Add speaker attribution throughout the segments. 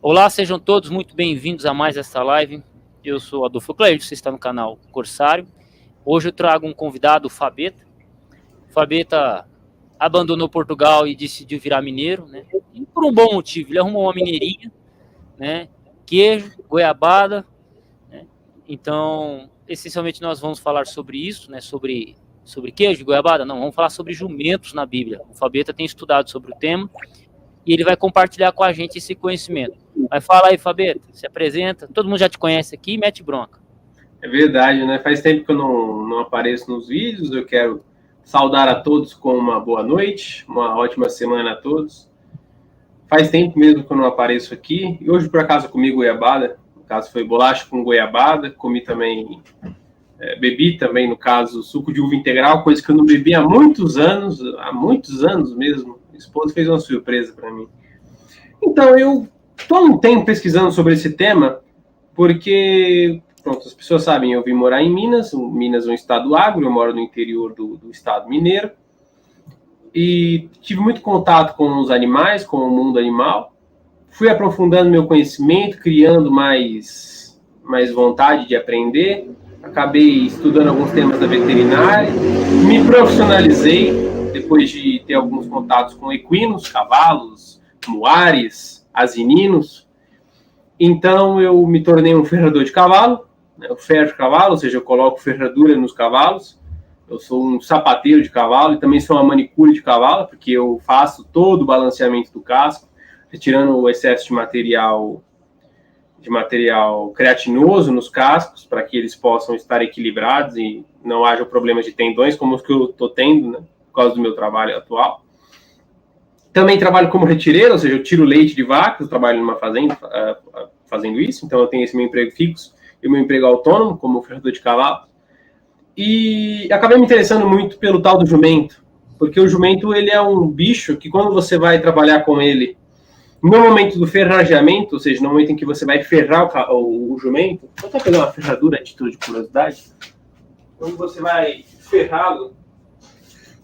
Speaker 1: Olá, sejam todos muito bem-vindos a mais esta live. Eu sou Adolfo Cleide, você está no canal Corsário. Hoje eu trago um convidado, o Fabeta. O Fabeta abandonou Portugal e decidiu virar mineiro, né? E por um bom motivo, ele arrumou uma mineirinha, né? Queijo, goiabada, né? Então, essencialmente nós vamos falar sobre isso, né? Sobre queijo e goiabada? Não, vamos falar sobre jumentos na Bíblia. O Fabeta tem estudado sobre o tema e ele vai compartilhar com a gente esse conhecimento. Mas fala aí, Fabeta, se apresenta. Todo mundo já te conhece aqui, mete bronca.
Speaker 2: É verdade, né? Faz tempo que eu não apareço nos vídeos. Eu quero saudar a todos com uma boa noite, uma ótima semana a todos. Faz tempo mesmo que eu não apareço aqui. E hoje, por acaso, comi goiabada. No caso, foi bolacha com goiabada. Comi também, bebi também, no caso, suco de uva integral, coisa que eu não bebi há muitos anos mesmo. Minha esposa fez uma surpresa para mim. Então, eu estou há um tempo pesquisando sobre esse tema, porque, pronto, as pessoas sabem, eu vim morar em Minas. Minas é um estado agro, eu moro no interior do estado mineiro, e tive muito contato com os animais, com o mundo animal. Fui aprofundando meu conhecimento, criando mais vontade de aprender. Acabei estudando alguns temas da veterinária, me profissionalizei depois de ter alguns contatos com equinos, cavalos, muares, asininos. Então eu me tornei um ferrador de cavalo, né? Eu ferro de cavalo, ou seja, eu coloco ferradura nos cavalos. Eu sou um sapateiro de cavalo e também sou uma manicure de cavalo, porque eu faço todo o balanceamento do casco, retirando o excesso de material creatinoso nos cascos, para que eles possam estar equilibrados e não haja problemas de tendões, como os que eu estou tendo, né, por causa do meu trabalho atual. Também trabalho como retireiro, ou seja, eu tiro leite de vacas, eu trabalho numa fazenda fazendo isso, então eu tenho esse meu emprego fixo e o meu emprego autônomo como ferrador de cavalo. E acabei me interessando muito pelo tal do jumento, porque o jumento ele é um bicho que, quando você vai trabalhar com ele no momento do ferrageamento, ou seja, no momento em que você vai ferrar o jumento, vou até pegar uma ferradura a título de curiosidade. Quando você vai ferrá-lo,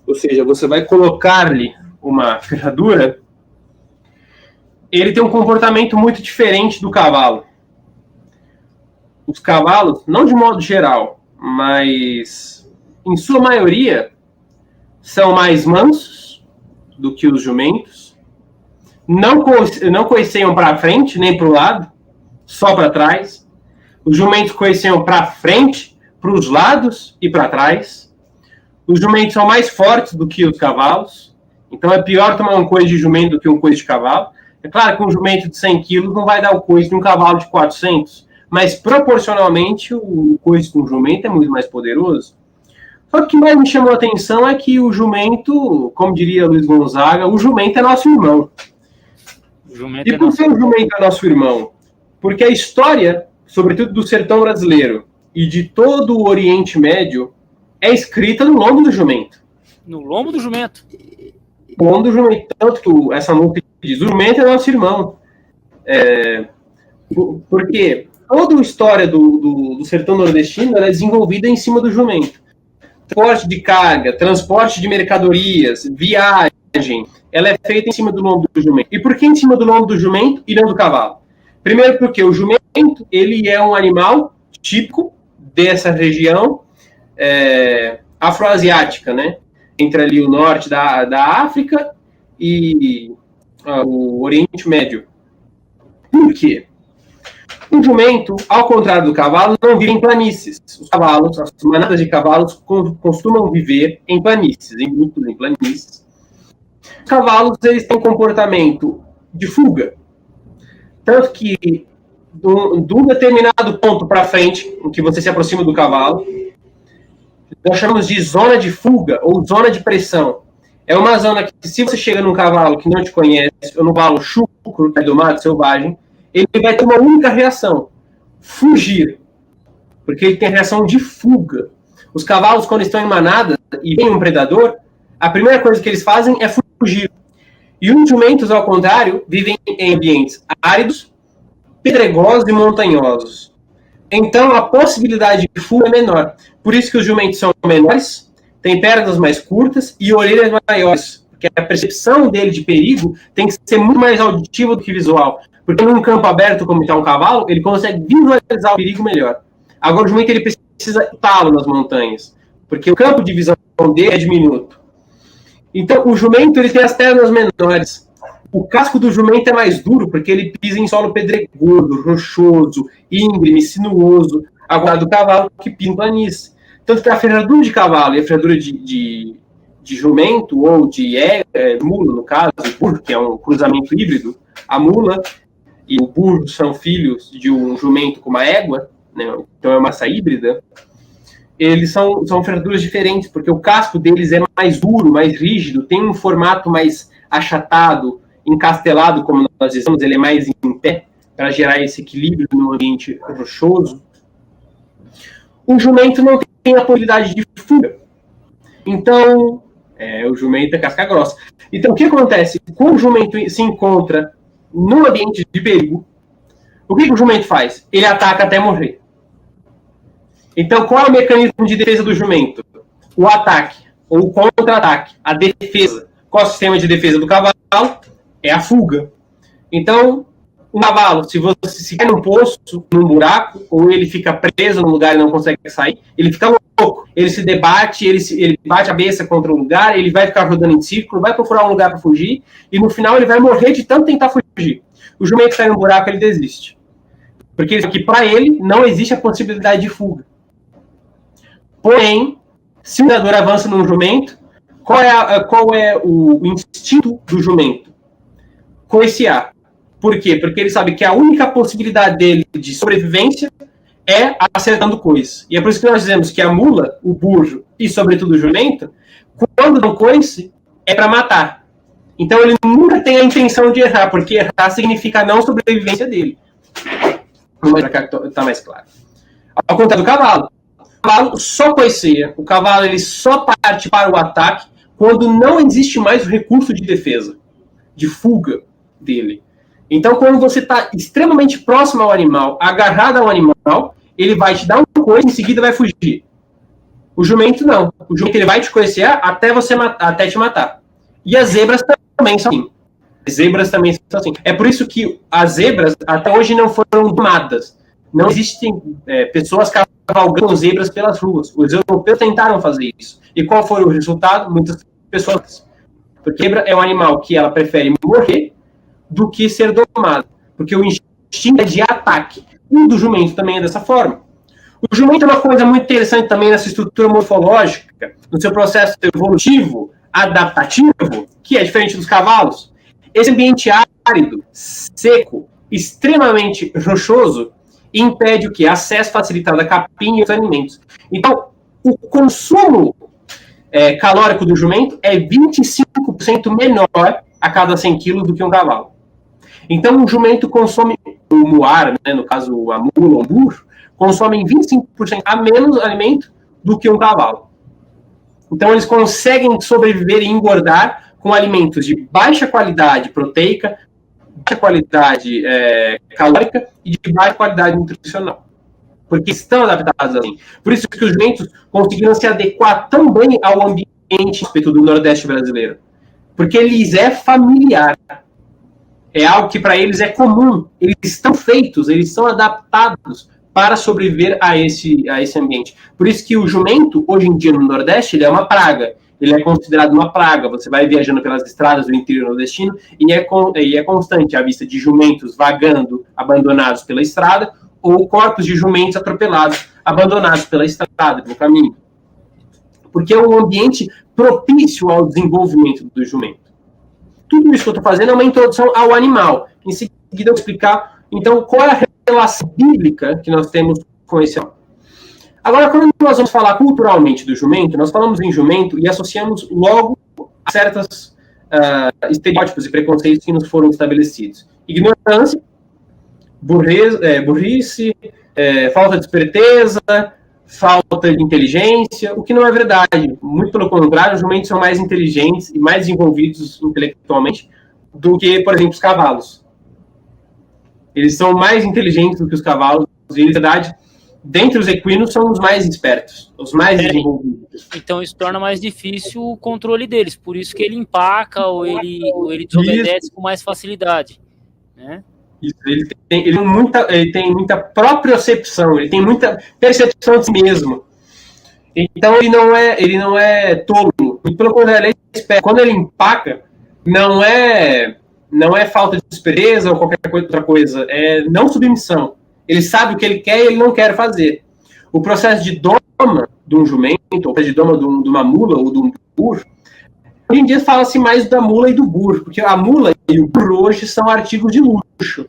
Speaker 2: ou seja, você vai colocar-lhe uma ferradura, ele tem um comportamento muito diferente do cavalo. Os cavalos, não de modo geral, mas em sua maioria, são mais mansos do que os jumentos. Não coiceiam para frente, nem para o lado, só para trás. Os jumentos coiceiam para frente, para os lados e para trás. Os jumentos são mais fortes do que os cavalos. Então é pior tomar um coice de jumento do que um coice de cavalo. É claro que um jumento de 100 quilos não vai dar o coice de um cavalo de 400, mas proporcionalmente o coice de um jumento é muito mais poderoso. Só que o que mais me chamou a atenção é que o jumento, como diria Luiz Gonzaga, o jumento é nosso irmão. E por que o jumento é nosso irmão? Porque a história, sobretudo do sertão brasileiro e de todo o Oriente Médio, é escrita no lombo do jumento.
Speaker 1: No lombo do jumento?
Speaker 2: No lombo do jumento. Tanto que essa música diz, o jumento é nosso irmão. Porque toda a história do sertão nordestino é desenvolvida em cima do jumento. Transporte de carga, transporte de mercadorias, viagem, ela é feita em cima do lombo do jumento. E por que em cima do lombo do jumento e não do cavalo? Primeiro porque o jumento, ele é um animal típico dessa região afroasiática, né? Entre ali o norte da África e o Oriente Médio. Por quê? O jumento, ao contrário do cavalo, não vive em planícies. Os cavalos, as manadas de cavalos costumam viver em planícies, em grupos em planícies. Os cavalos, eles têm um comportamento de fuga. Tanto que, de um determinado ponto para frente, em que você se aproxima do cavalo, nós chamamos de zona de fuga ou zona de pressão. É uma zona que, se você chega num cavalo que não te conhece, ou num cavalo chucro, que é do mato selvagem, ele vai ter uma única reação: fugir. Porque ele tem a reação de fuga. Os cavalos, quando estão em manada e vem um predador, a primeira coisa que eles fazem é fugir. E os jumentos, ao contrário, vivem em ambientes áridos, pedregosos e montanhosos. Então, a possibilidade de fuga é menor. Por isso que os jumentos são menores, têm pernas mais curtas e orelhas maiores. Porque a percepção dele de perigo tem que ser muito mais auditiva do que visual. Porque num campo aberto, como está um cavalo, ele consegue visualizar o perigo melhor. Agora, o jumento ele precisa estar nas montanhas, porque o campo de visão dele é diminuto. Então, o jumento ele tem as pernas menores. O casco do jumento é mais duro, porque ele pisa em solo pedregoso, rochoso, íngreme, sinuoso, agora do cavalo que pisa em planície. Tanto que a ferradura de cavalo e a ferradura de jumento, ou de mula, no caso, o burro, que é um cruzamento híbrido, a mula e o burro são filhos de um jumento com uma égua, né? Então é uma raça híbrida. Eles são ferraduras diferentes, porque o casco deles é mais duro, mais rígido, tem um formato mais achatado, encastelado, como nós dizemos, ele é mais em pé, para gerar esse equilíbrio no ambiente rochoso. O jumento não tem a possibilidade de fuga. Então, o jumento é casca grossa. Então, o que acontece? Quando o jumento se encontra no ambiente de perigo, o que o jumento faz? Ele ataca até morrer. Então, qual é o mecanismo de defesa do jumento? O ataque, ou o contra-ataque, a defesa. Qual é o sistema de defesa do cavalo? É a fuga. Então, um cavalo, se você se cai num poço, num buraco, ou ele fica preso num lugar e não consegue sair, ele fica louco. Ele se debate, ele bate a cabeça contra um lugar, ele vai ficar rodando em círculo, vai procurar um lugar para fugir, e no final ele vai morrer de tanto tentar fugir. O jumento cai num buraco, ele desiste. Porque para ele não existe a possibilidade de fuga. Porém, se o nadador avança num jumento, qual é o instinto do jumento? Coiciar. Por quê? Porque ele sabe que a única possibilidade dele de sobrevivência é acertando coice. E é por isso que nós dizemos que a mula, o burro e, sobretudo, o jumento, quando dão coice, é para matar. Então, ele nunca tem a intenção de errar, porque errar significa a não sobrevivência dele. Vamos para cá que está mais claro. Ao contrário do cavalo. O cavalo só coiceia. O cavalo ele só parte para o ataque quando não existe mais o recurso de defesa, de fuga dele. Então, quando você está extremamente próximo ao animal, agarrado ao animal, ele vai te dar um coice e em seguida vai fugir. O jumento não. O jumento ele vai te coicear até te matar. E as zebras também são assim. As zebras também são assim. É por isso que as zebras até hoje não foram domadas. Não existem pessoas cavalgando zebras pelas ruas. Os europeus tentaram fazer isso. E qual foi o resultado? Muitas pessoas. Porque a zebra é um animal que ela prefere morrer do que ser domado. Porque o instinto é de ataque. E o do jumento também é dessa forma. O jumento é uma coisa muito interessante também nessa estrutura morfológica, no seu processo evolutivo, adaptativo, que é diferente dos cavalos. Esse ambiente árido, seco, extremamente rochoso, impede o quê? Acesso facilitado a capim e outros alimentos. Então, o consumo calórico do jumento é 25% menor a cada 100 quilos do que um cavalo. Então, o jumento consome, o muar, né, no caso a mula ou o burro, consomem 25% a menos alimento do que um cavalo. Então, eles conseguem sobreviver e engordar com alimentos de baixa qualidade proteica, baixa qualidade calórica e de baixa qualidade nutricional. Porque estão adaptados assim. Por isso que os jumentos conseguiram se adequar tão bem ao ambiente do Nordeste brasileiro. Porque lhes é familiar. É algo que para eles é comum. Eles estão feitos, eles são adaptados para sobreviver a esse ambiente. Por isso que o jumento, hoje em dia no Nordeste, ele é uma praga. Ele é considerado uma praga. Você vai viajando pelas estradas do interior nordestino e é constante a vista de jumentos vagando, abandonados pela estrada, ou corpos de jumentos atropelados, abandonados pela estrada, pelo caminho. Porque é um ambiente propício ao desenvolvimento do jumento. Tudo isso que eu estou fazendo é uma introdução ao animal. Em seguida, eu vou explicar, então, qual é a relação bíblica que nós temos com esse animal. Agora, quando nós vamos falar culturalmente do jumento, nós falamos em jumento e associamos logo a certos estereótipos e preconceitos que nos foram estabelecidos. Ignorância, burrice, falta de esperteza, falta de inteligência, o que não é verdade. Muito pelo contrário, os jumentos são mais inteligentes e mais desenvolvidos intelectualmente do que, por exemplo, os cavalos. Eles são mais inteligentes do que os cavalos e, na verdade, dentre os equinos, são os mais espertos, os mais desenvolvidos.
Speaker 1: Então, isso torna mais difícil o controle deles, por isso que ele empaca ou ele desobedece com mais facilidade, né?
Speaker 2: Ele tem muita propriocepção, ele tem muita percepção de si mesmo. Então ele não é tolo. Pelo contrário, ele é esperto. Quando ele empaca, não é falta de esperteza ou qualquer outra coisa, é não submissão. Ele sabe o que ele quer e ele não quer fazer. O processo de doma de um jumento, ou de doma de uma mula ou de um burro, hoje em dia fala-se mais da mula e do burro, porque a mula e o burro hoje são artigos de luxo.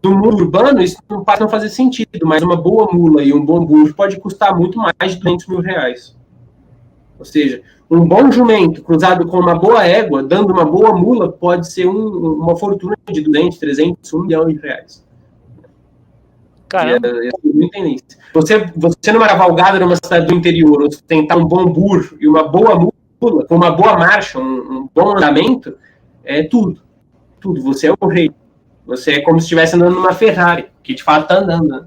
Speaker 2: No mundo urbano, isso não passa a não fazer sentido, mas uma boa mula e um bom burro pode custar muito mais de R$200 mil. Ou seja, um bom jumento cruzado com uma boa égua, dando uma boa mula, pode ser uma fortuna de 200, 300, R$1 milhão.
Speaker 1: Caramba.
Speaker 2: Você numa cavalgada numa cidade do interior, ou tentar um bom burro e uma boa mula, com uma boa marcha, um bom andamento, é tudo. Tudo. Você é o rei. Você é como se estivesse andando numa Ferrari, que de fato está andando, né?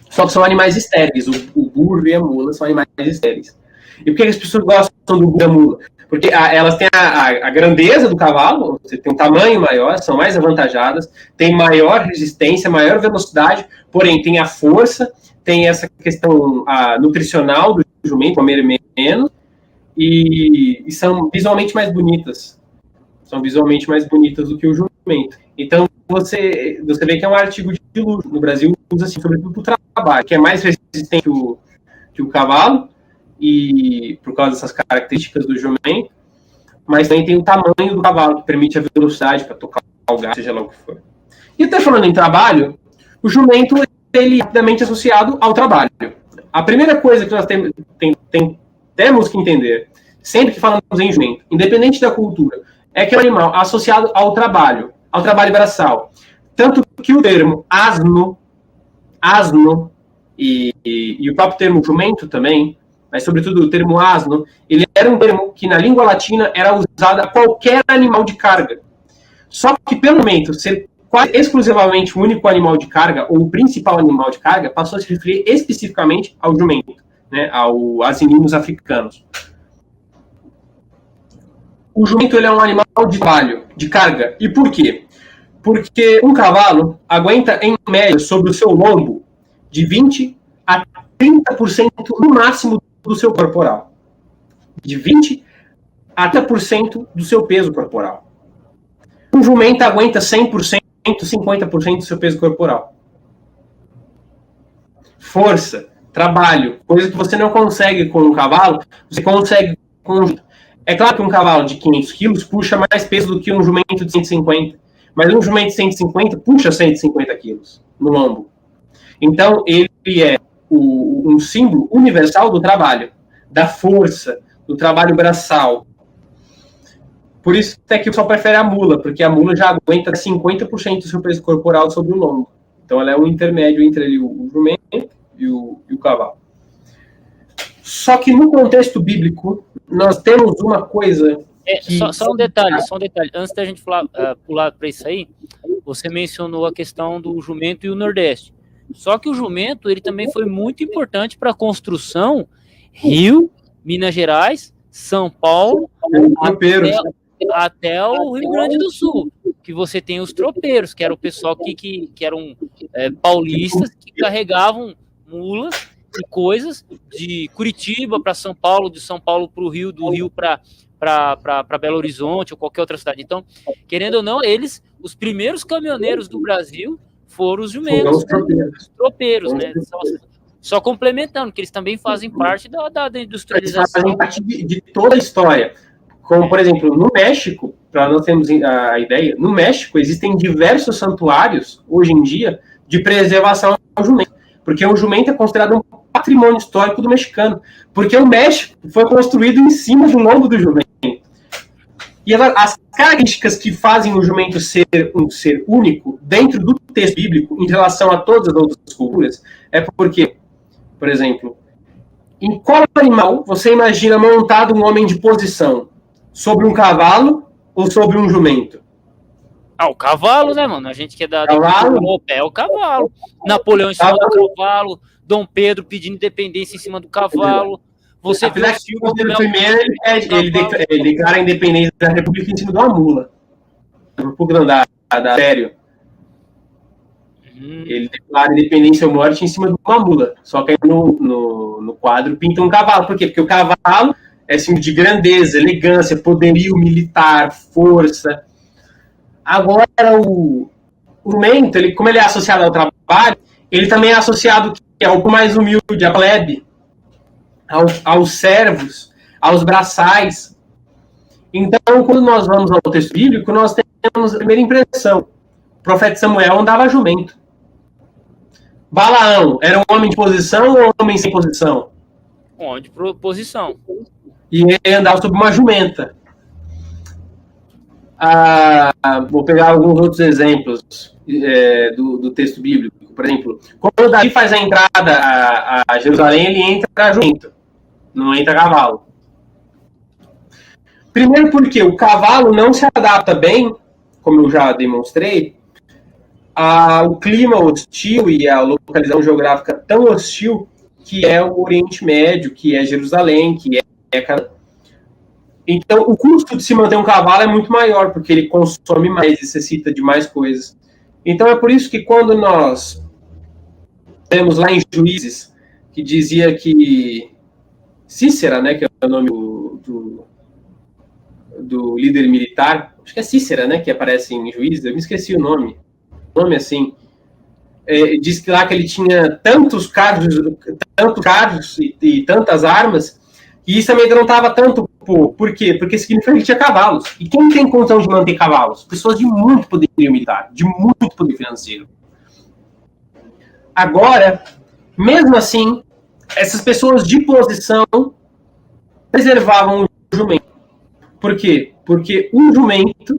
Speaker 2: Só que são animais estéreis. O burro e a mula são animais estéreis. E por que as pessoas gostam do burro e da mula? Porque elas têm a grandeza do cavalo, você tem um tamanho maior, são mais avantajadas, tem maior resistência, maior velocidade, porém tem a força, tem essa questão nutricional do jumento, comer menos, e são visualmente mais bonitas. São visualmente mais bonitas do que o jumento. Então, você vê que é um artigo de luxo. No Brasil, usa-se sobretudo para o trabalho, que é mais resistente que o cavalo, e por causa dessas características do jumento, mas também tem o tamanho do cavalo, que permite a velocidade para tocar o gato, seja lá o que for. E até falando em trabalho, o jumento ele é rapidamente associado ao trabalho. A primeira coisa que nós temos que entender, sempre que falamos em jumento, independente da cultura, é que é um animal associado ao trabalho braçal. Tanto que o termo asno e o próprio termo jumento também, mas sobretudo o termo asno, ele era um termo que na língua latina era usado a qualquer animal de carga. Só que pelo momento ser quase exclusivamente o único animal de carga, ou o principal animal de carga, passou a se referir especificamente ao jumento, né, aos meninos africanos. O jumento ele é um animal de trabalho, de carga. E por quê? Porque um cavalo aguenta, em média, sobre o seu lombo, de 20% a 30% no máximo do seu corporal. De 20% a 30% do seu peso corporal. Um jumento aguenta 100%, 50% do seu peso corporal. Força, trabalho, coisa que você não consegue com um cavalo, você consegue com um jumento. É claro que um cavalo de 500 quilos puxa mais peso do que um jumento de 150, mas um jumento de 150 puxa 150 quilos no lombo. Então, ele é um símbolo universal do trabalho, da força, do trabalho braçal. Por isso até que o pessoal prefere a mula, porque a mula já aguenta 50% do seu peso corporal sobre o lombo. Então, ela é um intermédio entre o jumento e o cavalo. Só que no contexto bíblico, nós temos uma coisa...
Speaker 1: Só um detalhe. Antes da gente pular para isso aí, você mencionou a questão do jumento e o Nordeste. Só que o jumento, ele também foi muito importante para a construção Rio, Minas Gerais, São Paulo, até o Rio Grande do Sul, que você tem os tropeiros, que era o pessoal que eram paulistas, que carregavam mulas e coisas de Curitiba para São Paulo, de São Paulo para o Rio, do Rio para Belo Horizonte ou qualquer outra cidade. Então, querendo ou não, os primeiros caminhoneiros do Brasil foram os jumentos, os tropeiros, né? Só complementando, que eles também fazem parte da industrialização.
Speaker 2: Eles fazem parte de toda a história. Como, por exemplo, no México, para nós termos a ideia, no México existem diversos santuários, hoje em dia, de preservação ao jumento. Porque o jumento é considerado um patrimônio histórico do mexicano. Porque o México foi construído em cima do lombo do jumento. E as características que fazem o jumento ser um ser único dentro do texto bíblico em relação a todas as outras culturas é porque, por exemplo, em qual animal você imagina montado um homem de posição? Sobre um cavalo ou sobre um jumento?
Speaker 1: O cavalo, né, mano? A gente que é da
Speaker 2: Europa,
Speaker 1: é o cavalo. Napoleão em cima do cavalo, Dom Pedro pedindo independência em cima do cavalo. Você viu
Speaker 2: o Pedro I, ele declara a independência da República em cima de uma mula. Por andar sério. Ele declara independência ou morte em cima de uma mula. Só que aí no quadro pinta um cavalo. Por quê? Porque o cavalo é símbolo de grandeza, elegância, poderio militar, força. Agora, o jumento, como ele é associado ao trabalho, ele também é associado ao mais humilde, à plebe, aos servos, aos braçais. Então, quando nós vamos ao texto bíblico, nós temos a primeira impressão. O profeta Samuel andava a jumento. Balaão era um homem de posição ou um homem sem posição?
Speaker 1: Um homem de posição.
Speaker 2: E ele andava sobre uma jumenta. Vou pegar alguns outros exemplos do texto bíblico. Por exemplo, quando Davi faz a entrada a Jerusalém, ele entra a jumento, não entra a cavalo. Primeiro porque o cavalo não se adapta bem, como eu já demonstrei, ao clima hostil e à localização geográfica tão hostil que é o Oriente Médio, que é Jerusalém, que é Canaã. Então, o custo de se manter um cavalo é muito maior, porque ele consome mais, necessita de mais coisas. Então, é por isso que quando nós temos lá em Juízes, que dizia que Cícera, né, que é o nome do líder militar, acho que é Cícera, né, que aparece em Juízes, eu me esqueci o nome assim, diz que lá que ele tinha tantos carros e tantas armas, e isso também não estava tanto. Por quê? Porque significa que ele tinha cavalos. E quem tem condição de manter cavalos? Pessoas de muito poderio militar, de muito poder financeiro. Agora, mesmo assim, essas pessoas de posição preservavam o jumento. Por quê? Porque o jumento,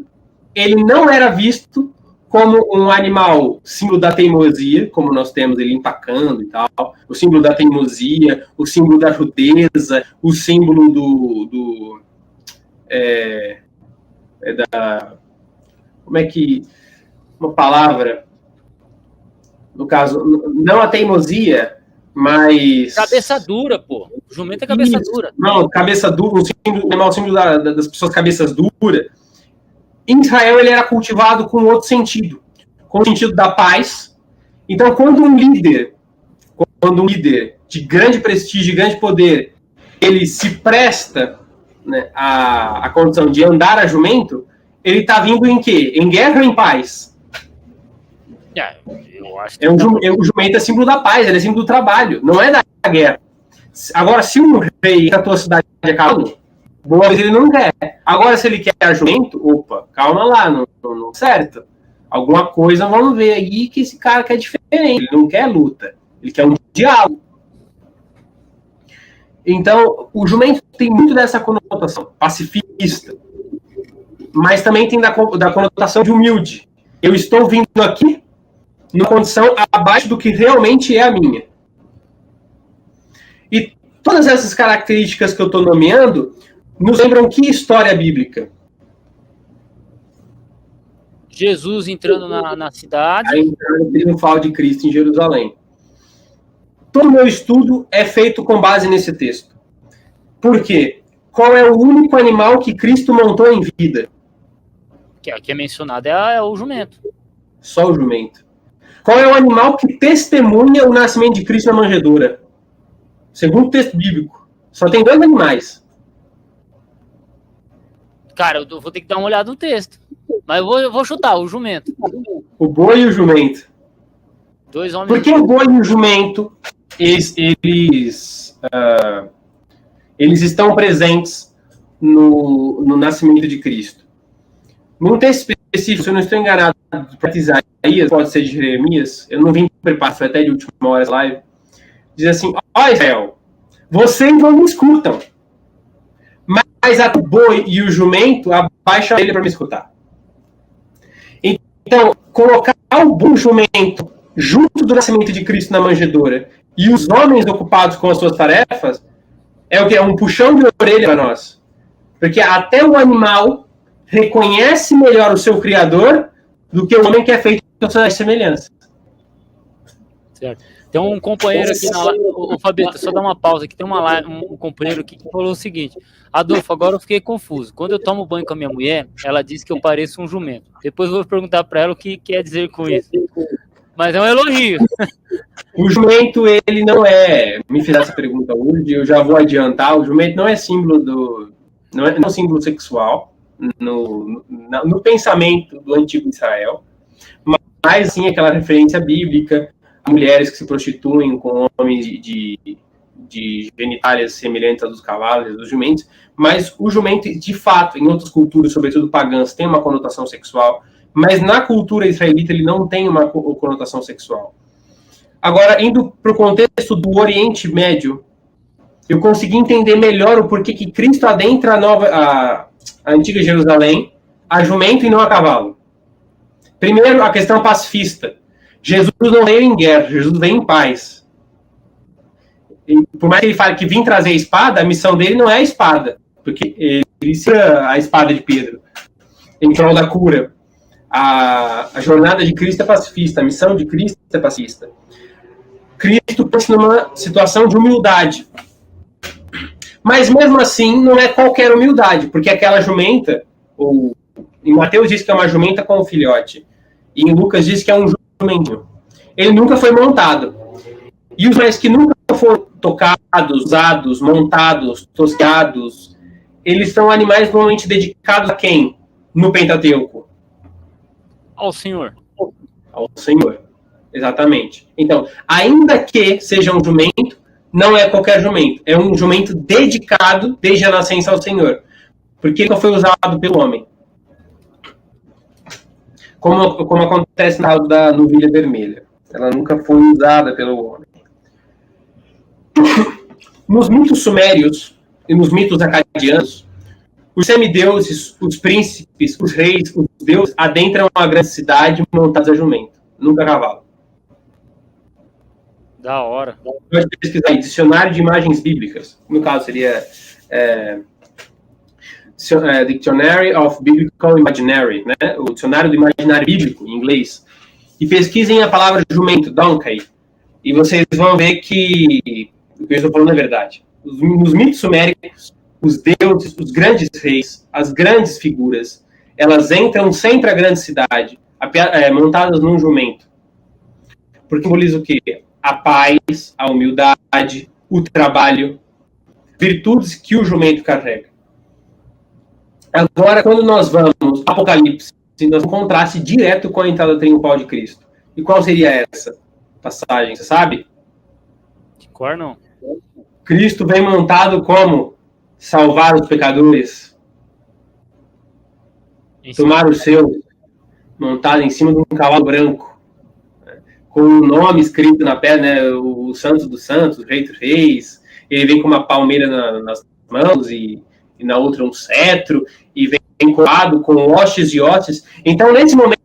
Speaker 2: ele não era visto como um animal símbolo da teimosia, como nós temos ele empacando e tal, o símbolo da teimosia, o símbolo da rudeza, o símbolo como é que, uma palavra, no caso, não a teimosia, mas...
Speaker 1: Cabeça dura, pô. O jumento é cabeça dura.
Speaker 2: Não, cabeça dura, o símbolo das pessoas cabeças duras. Em Israel, ele era cultivado com outro sentido, com o sentido da paz. Então, quando um líder de grande prestígio, de grande poder, ele se presta, né, à condição de andar a jumento, ele está vindo em quê? Em guerra ou em paz?
Speaker 1: Eu acho que
Speaker 2: o jumento é símbolo da paz, ele é símbolo do trabalho, não é da guerra. Agora, se um rei na tua cidade é cavalo, boa, ele não quer. Agora, se ele quer jumento, opa, calma lá, não certo. Alguma coisa vamos ver aí que esse cara quer diferente. Ele não quer luta, ele quer um diálogo. Então, o jumento tem muito dessa conotação pacifista, mas também tem da conotação de humilde. Eu estou vindo aqui numa condição abaixo do que realmente é a minha. E todas essas características que eu estou nomeando nos lembram que história bíblica?
Speaker 1: Jesus entrando na cidade.
Speaker 2: A entrada triunfal de Cristo em Jerusalém. Todo o meu estudo é feito com base nesse texto. Por quê? Qual é o único animal que Cristo montou em vida?
Speaker 1: Que é mencionado é o jumento.
Speaker 2: Só o jumento. Qual é o animal que testemunha o nascimento de Cristo na manjedoura? Segundo o texto bíblico. Só tem 2 animais.
Speaker 1: Cara, eu vou ter que dar uma olhada no texto. Mas eu vou chutar, o jumento.
Speaker 2: O boi e o jumento.
Speaker 1: 2 homens.
Speaker 2: Porque o boi e o jumento, eles estão presentes no nascimento de Cristo. Num texto específico, se eu não estou enganado, para Isaías, pode ser de Jeremias, eu não vim preparado, foi até de última hora essa live, diz assim, ó Israel, vocês não me escutam, mas o boi e o jumento abaixam ele para me escutar. Então, colocar o bom jumento junto do nascimento de Cristo na manjedoura e os homens ocupados com as suas tarefas é o que? É um puxão de orelha para nós. Porque até o animal reconhece melhor o seu Criador do que o homem que é feito com sua semelhança.
Speaker 1: Certo. Tem um companheiro aqui na live, o Fabito, só dá uma pausa aqui, tem um companheiro aqui que falou o seguinte, Adolfo, agora eu fiquei confuso, quando eu tomo banho com a minha mulher, ela diz que eu pareço um jumento, depois eu vou perguntar para ela o que quer dizer com isso. Mas é um elogio.
Speaker 2: O jumento, ele não é... Me fiz essa pergunta hoje, eu já vou adiantar. O jumento não é símbolo do... Não é um símbolo sexual no pensamento do antigo Israel, mas sim aquela referência bíblica a mulheres que se prostituem com homens de genitálias semelhantes às dos cavalos e dos jumentos, mas o jumento, de fato, em outras culturas, sobretudo pagãs, tem uma conotação sexual, mas na cultura israelita ele não tem uma conotação sexual. Agora, indo para o contexto do Oriente Médio, eu consegui entender melhor o porquê que Cristo adentra a antiga Jerusalém a jumento e não a cavalo. Primeiro, a questão pacifista. Jesus não veio em guerra, Jesus veio em paz. E por mais que ele fale que vim trazer a espada, a missão dele não é a espada, porque ele cita a espada de Pedro em prol da cura. A jornada de Cristo é pacifista, a missão de Cristo é pacifista. Cristo pensa numa situação de humildade. Mas mesmo assim, não é qualquer humildade, porque aquela jumenta, em Mateus diz que é uma jumenta com um filhote, e em Lucas diz que é um jumentinho. Ele nunca foi montado. E os animais que nunca foram tocados, usados, montados, tosqueados, eles são animais normalmente dedicados a quem? No Pentateuco?
Speaker 1: Ao Senhor.
Speaker 2: Ao Senhor, exatamente. Então, ainda que seja um jumento, não é qualquer jumento. É um jumento dedicado desde a nascença ao Senhor. Porque ele não foi usado pelo homem. Como acontece na da novilha vermelha. Ela nunca foi usada pelo homem. Nos mitos sumérios e nos mitos acadianos, os semideuses, os príncipes, os reis, os deuses adentram a grande cidade montados a jumento. Nunca a cavalo.
Speaker 1: Da hora.
Speaker 2: Pode pesquisar aí, dicionário de imagens bíblicas. No caso, seria Dictionary of Biblical Imaginary, né? O dicionário do imaginário bíblico, em inglês. E pesquisem a palavra jumento, donkey, e vocês vão ver que o que eu estou falando é verdade. Nos mitos suméricos, os deuses, os grandes reis, as grandes figuras, elas entram sempre à grande cidade, montadas num jumento. Porque simboliza o quê? A paz, a humildade, o trabalho, virtudes que o jumento carrega. Agora, quando nós vamos ao Apocalipse, nós vamos contraste direto com a entrada triunfal de Cristo. E qual seria essa passagem? Você sabe?
Speaker 1: De cor, não.
Speaker 2: Cristo vem montado como? Salvar os pecadores. Tomar o seu, montado em cima de um cavalo branco. Com o nome escrito na pedra, né? O Santo dos Santos, o Rei dos Reis. Ele vem com uma palmeira nas mãos e na outra um cetro. E vem colado com hostes e hostes. Então, nesse momento,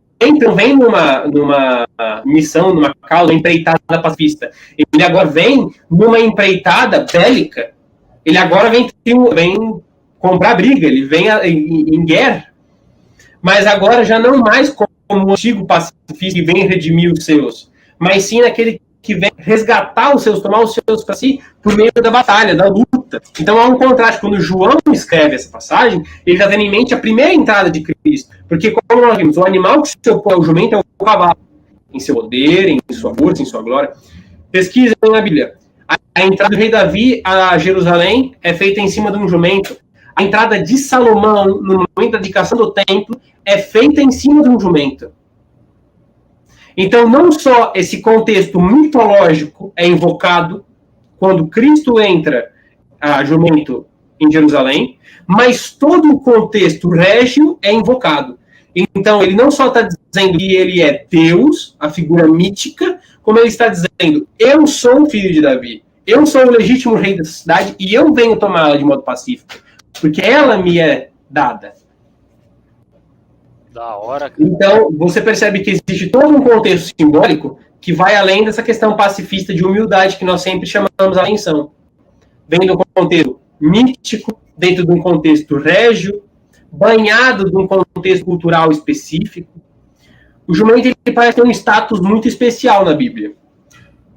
Speaker 2: vem numa missão, numa causa, uma empreitada pacifista. Ele agora vem numa empreitada bélica. Ele agora vem comprar briga, ele vem em guerra. Mas agora já não mais como o antigo pacifista que vem redimir os seus, mas sim aquele que vem resgatar os seus, tomar os seus para si por meio da batalha, da luta. Então há um contraste. Quando João escreve essa passagem, ele está tendo em mente a primeira entrada de Cristo. Porque, como nós vimos, o animal que se opõe ao jumento é o cavalo, em seu poder, em sua força, em sua glória. Pesquisem na Bíblia. A entrada do rei Davi a Jerusalém é feita em cima de um jumento. A entrada de Salomão, no momento da dedicação do templo, é feita em cima de um jumento. Então, não só esse contexto mitológico é invocado quando Cristo entra a jumento em Jerusalém, mas todo o contexto régio é invocado. Então, ele não só está dizendo que ele é Deus, a figura mítica, como ele está dizendo, eu sou o filho de Davi, eu sou o legítimo rei dessa cidade e eu venho tomá-la de modo pacífico, porque ela me é dada.
Speaker 1: Da hora. Cara.
Speaker 2: Então, você percebe que existe todo um contexto simbólico que vai além dessa questão pacifista de humildade que nós sempre chamamos a atenção. Vem do contexto mítico, dentro de um contexto régio, banhado de um contexto cultural específico. O jumento ele parece ter um status muito especial na Bíblia.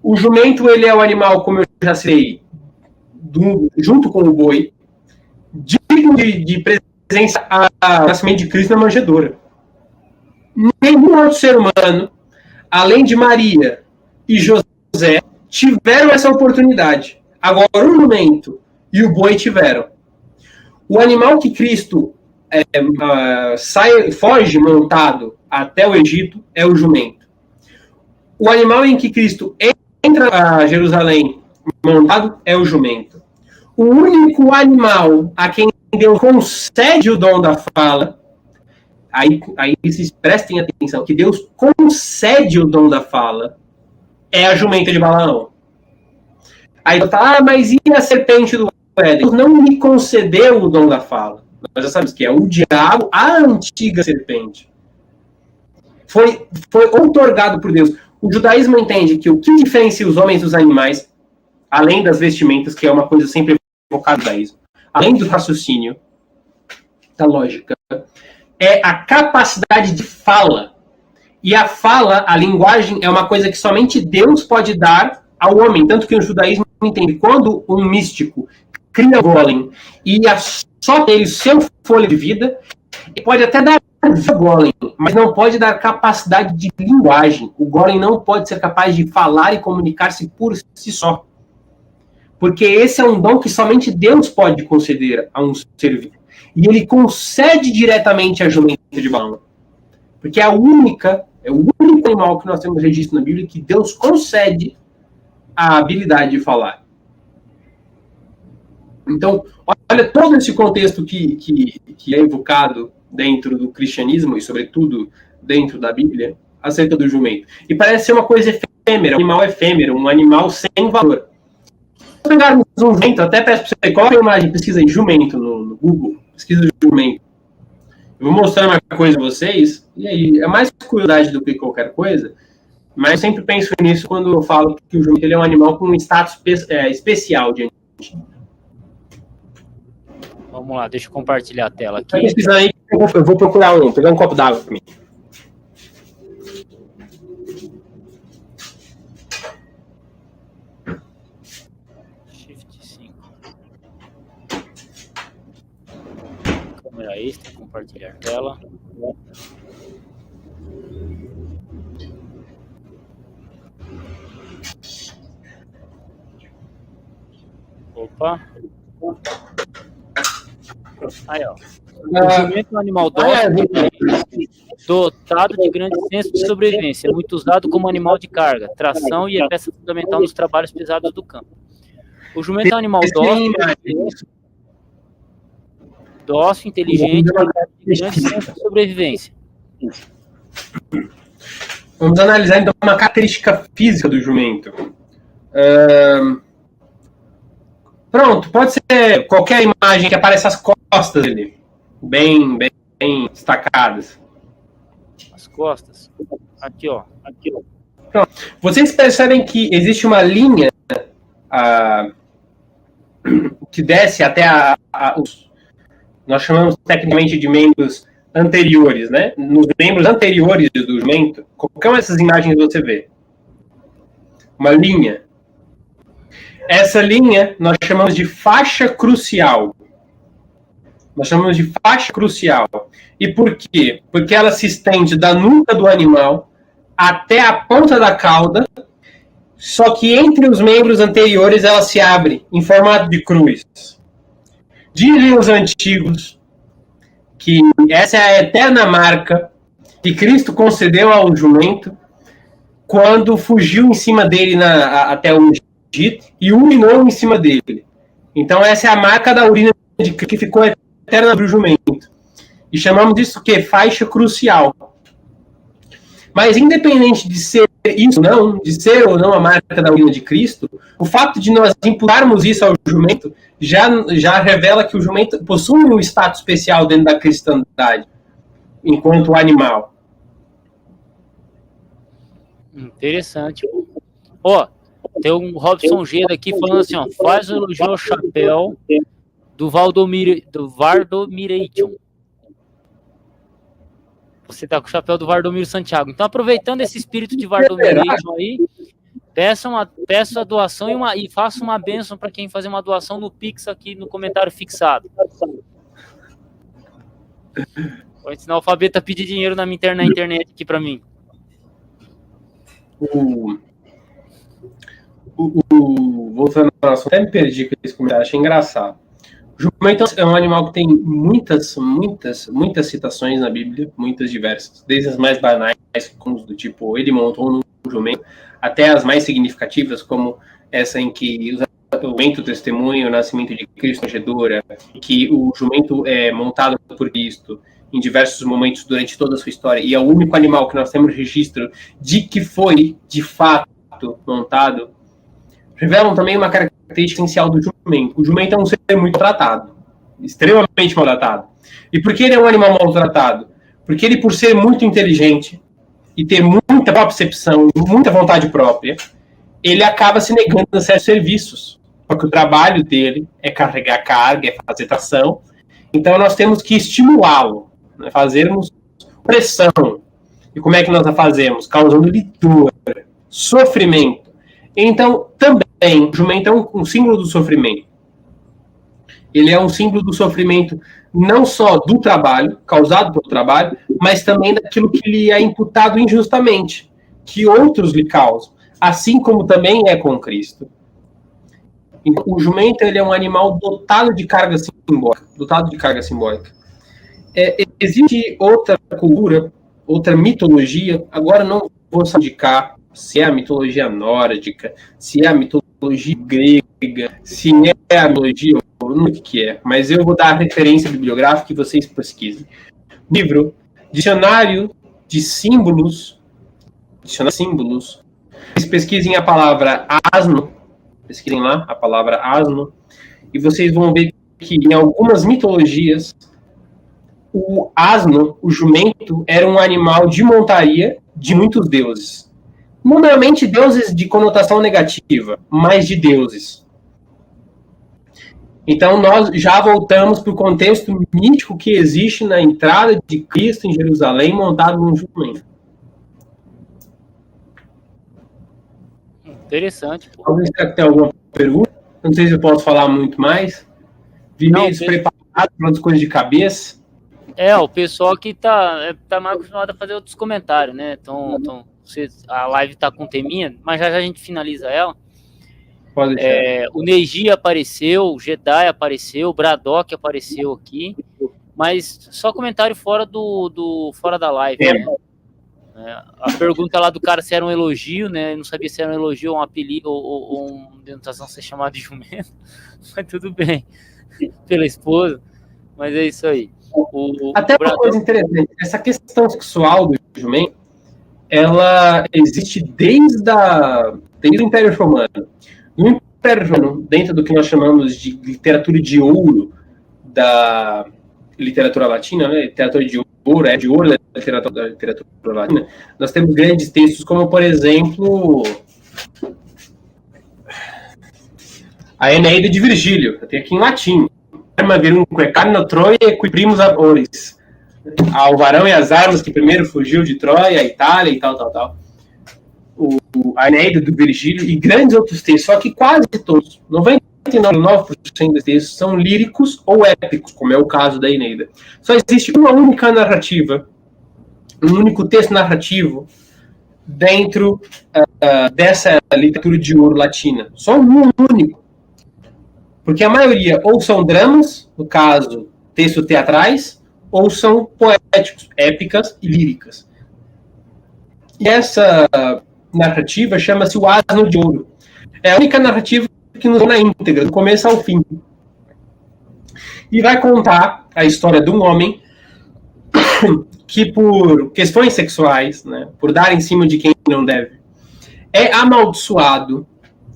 Speaker 2: O jumento ele é o animal, como eu já sei, junto com o boi, digno de presença ao nascimento de Cristo na manjedoura. Nenhum outro ser humano, além de Maria e José, tiveram essa oportunidade. Agora, o jumento e o boi tiveram. O animal que Cristo foge montado até o Egito é o jumento. O animal em que Cristo entra a Jerusalém montado é o jumento. O único animal a quem Deus concede o dom da fala, aí vocês prestem atenção, que Deus concede o dom da fala, é a jumenta de Balaão. Aí tá, mas e a serpente do Éden? Deus não me concedeu o dom da fala. Nós já sabemos que é o diabo, a antiga serpente. Foi outorgado por Deus. O judaísmo entende que o que diferencia os homens dos animais, além das vestimentas, que é uma coisa sempre evocada no judaísmo, além do raciocínio, da lógica, é a capacidade de fala. E a fala, a linguagem, é uma coisa que somente Deus pode dar ao homem. Tanto que o judaísmo entende, quando um místico cria um golem e só ele o seu fôlego de vida, ele pode até dar vida ao golem, mas não pode dar capacidade de linguagem. O golem não pode ser capaz de falar e comunicar-se por si só. Porque esse é um dom que somente Deus pode conceder a um ser vivo. E ele concede diretamente a jumenta de Balaão. Porque é o único animal que nós temos registro na Bíblia que Deus concede a habilidade de falar. Então, olha todo esse contexto que é evocado dentro do cristianismo e, sobretudo, dentro da Bíblia, acerca do jumento. E parece ser uma coisa efêmera, um animal efêmero, um animal sem valor. Se pegarmos um jumento, até peço para você, coloca a imagem, pesquisa aí, jumento no Google, pesquisa jumento. Eu vou mostrar uma coisa a vocês, e aí, é mais curiosidade do que qualquer coisa, mas eu sempre penso nisso quando eu falo que o jumento ele é um animal com um status especial diante de mim.
Speaker 1: Vamos lá, deixa eu compartilhar a tela aqui.
Speaker 2: Vai pesquisar aí, eu vou procurar pegar um copo d'água para mim.
Speaker 1: Shift 5. Câmera extra, compartilhar tela. Opa. Aí, ó. O jumento é um animal dócil, dotado de grande senso de sobrevivência, é muito usado como animal de carga, tração e é peça fundamental nos trabalhos pesados do campo. O jumento é um animal dócil, inteligente, de grande senso de sobrevivência.
Speaker 2: Vamos analisar então uma característica física do jumento. Pronto, pode ser qualquer imagem que apareça as costas dele, bem destacadas.
Speaker 1: As costas. Aqui, ó.
Speaker 2: Pronto. Vocês percebem que existe uma linha que desce até nós chamamos tecnicamente de membros anteriores, né? Nos membros anteriores do jumento, qualquer uma dessas imagens você vê. Uma linha. Essa linha nós chamamos de faixa crucial. E por quê? Porque ela se estende da nuca do animal até a ponta da cauda, só que entre os membros anteriores ela se abre em formato de cruz. Dizem os antigos que essa é a eterna marca que Cristo concedeu ao jumento quando fugiu em cima dele até o Egito e urinou em cima dele. Então essa é a marca da urina de Cristo que ficou eterna para o jumento. E chamamos isso que faixa crucial. Mas independente de ser isso não, de ser ou não a marca da urina de Cristo, o fato de nós imputarmos isso ao jumento já revela que o jumento possui um status especial dentro da cristandade, enquanto animal.
Speaker 1: Interessante. Ó, tem um Robson G aqui falando assim, ó, faz o elogio ao chapéu do Vardomiration. Você tá com o chapéu do Vardomiro Santiago. Então, aproveitando esse espírito de Vardomiration aí, peça a doação e faça uma bênção para quem fazer uma doação no Pix aqui no comentário fixado. Vou ensinar o Alfabeta a pedir dinheiro na internet aqui para mim.
Speaker 2: Voltando ao assunto, até me perdi com esse comentário, achei engraçado. O jumento é um animal que tem muitas citações na Bíblia, muitas diversas, desde as mais banais, como do tipo, ele montou no jumento, até as mais significativas, como essa em que o jumento testemunha o nascimento de Cristo na manjedoura, que o jumento é montado por Cristo em diversos momentos durante toda a sua história, e é o único animal que nós temos registro de que foi, de fato, montado, revelam também uma característica essencial do jumento. O jumento é um ser muito maltratado, extremamente maltratado. E por que ele é um animal maltratado? Porque ele, por ser muito inteligente e ter muita percepção, muita vontade própria, ele acaba se negando a certos serviços, porque o trabalho dele é carregar carga, é fazer tração. Então nós temos que estimulá-lo, né? Fazermos pressão. E como é que nós a fazemos? Causando-lhe dor, sofrimento. Então, também, o jumento é um símbolo do sofrimento. Ele é um símbolo do sofrimento não só do trabalho, causado pelo trabalho, mas também daquilo que lhe é imputado injustamente, que outros lhe causam, assim como também é com Cristo. Então, o jumento ele é um animal dotado de carga simbólica. Existe outra cultura, outra mitologia, agora não vou indicar se é a mitologia nórdica, se é a mitologia grega, se é a mitologia, eu não sei o que é, mas eu vou dar a referência bibliográfica e vocês pesquisem. Livro, Dicionário de Símbolos, vocês pesquisem a palavra asno, pesquisem lá a palavra asno, e vocês vão ver que em algumas mitologias, o asno, o jumento, era um animal de montaria de muitos deuses. Normalmente deuses de conotação negativa, mas de deuses. Então nós já voltamos para o contexto mítico que existe na entrada de Cristo em Jerusalém montado num jumento.
Speaker 1: Interessante.
Speaker 2: Alguém tem alguma pergunta? Não sei se eu posso falar muito mais. Vi meio despreparado para outras coisas de cabeça.
Speaker 1: O pessoal aqui tá mais acostumado a fazer outros comentários, né? Então a live tá com teminha, mas já a gente finaliza ela.
Speaker 2: Pode deixar.
Speaker 1: O Neji apareceu, o Jedi apareceu, o Braddock apareceu aqui, mas ssó comentário fora fora da live, né? A pergunta lá do cara se era um elogio, né? Eu não sabia se era um elogio ou um apelido ou uma denotação ser chamada de jumento, mas tudo bem, pela esposa, mas é isso aí.
Speaker 2: Até uma coisa interessante, essa questão sexual do jumento, ela existe desde o Império Romano. No Império Romano, dentro do que nós chamamos de literatura de ouro da literatura latina, né? Literatura de ouro da literatura latina, nós temos grandes textos como, por exemplo, a Eneida de Virgílio, tem aqui em latim. Arma virumque carno Troia qui primus amores. Ao varão e as armas que primeiro fugiu de Troia, a Itália e tal. A Eneida do Virgílio e grandes outros textos, só que quase todos, 99% dos textos são líricos ou épicos, como é o caso da Eneida. Só existe uma única narrativa, um único texto narrativo dentro dessa literatura de ouro latina. Só um único. Porque a maioria ou são dramas, no caso, textos teatrais, ou são poéticos, épicas e líricas. E essa narrativa chama-se o Asno de Ouro. É a única narrativa que nos dá na íntegra, do começo ao fim. E vai contar a história de um homem que, por questões sexuais, né, por dar em cima de quem não deve, é amaldiçoado,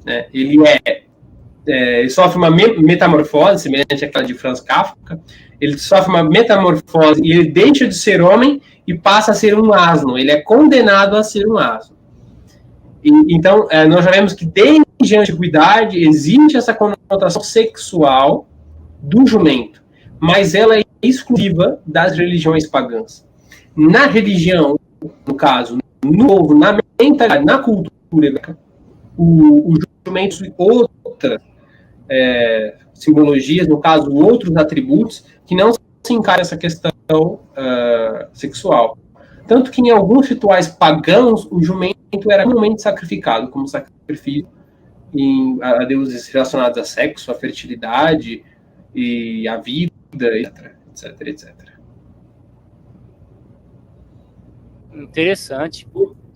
Speaker 2: né, ele sofre uma metamorfose, semelhante àquela de Franz Kafka. Ele sofre uma metamorfose e ele deixa de ser homem e passa a ser um asno. Ele é condenado a ser um asno. Então, nós já vemos que desde a antiguidade existe essa conotação sexual do jumento, mas ela é exclusiva das religiões pagãs. Na religião, no caso, no povo, na mentalidade, na cultura, o jumento e outras simbologias, no caso, outros atributos, que não se encara essa questão sexual. Tanto que em alguns rituais pagãos, o jumento era comumente sacrificado como sacrifício a deuses relacionados a sexo, a fertilidade e a vida, etc, etc.
Speaker 1: Interessante.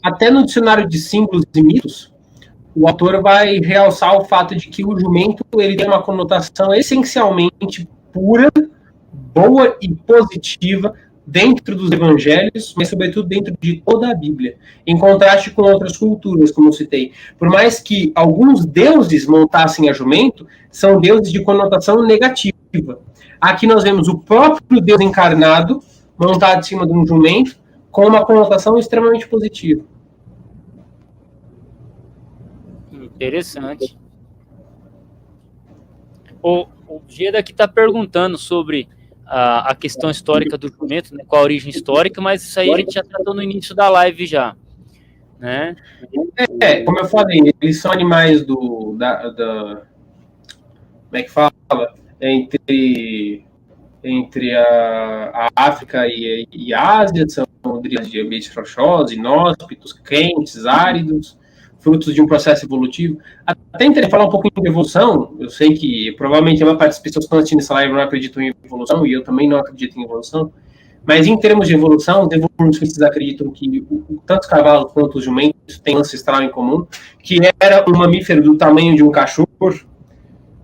Speaker 2: Até no dicionário de símbolos e mitos, o autor vai realçar o fato de que o jumento ele tem uma conotação essencialmente pura, boa e positiva dentro dos evangelhos, mas sobretudo dentro de toda a Bíblia, em contraste com outras culturas, como eu citei. Por mais que alguns deuses montassem a jumento, são deuses de conotação negativa. Aqui nós vemos o próprio Deus encarnado, montado em cima de um jumento, com uma conotação extremamente positiva.
Speaker 1: Interessante. O Geda aqui está perguntando sobre a questão histórica do jumento, né, com a origem histórica, mas isso aí a gente já tratou no início da live já, né?
Speaker 2: Como eu falei, eles são animais como é que fala? Entre a África e a Ásia, são de ambientes rochosos, inóspitos, quentes, áridos, frutos de um processo evolutivo. Até interessante falar um pouco de evolução. Eu sei que provavelmente a maior parte das pessoas que estão assistindo essa live não acreditam em evolução, e eu também não acredito em evolução. Mas em termos de evolução, os evolucionistas acreditam que tanto os cavalos quanto os jumentos têm um ancestral em comum, que era um mamífero do tamanho de um cachorro,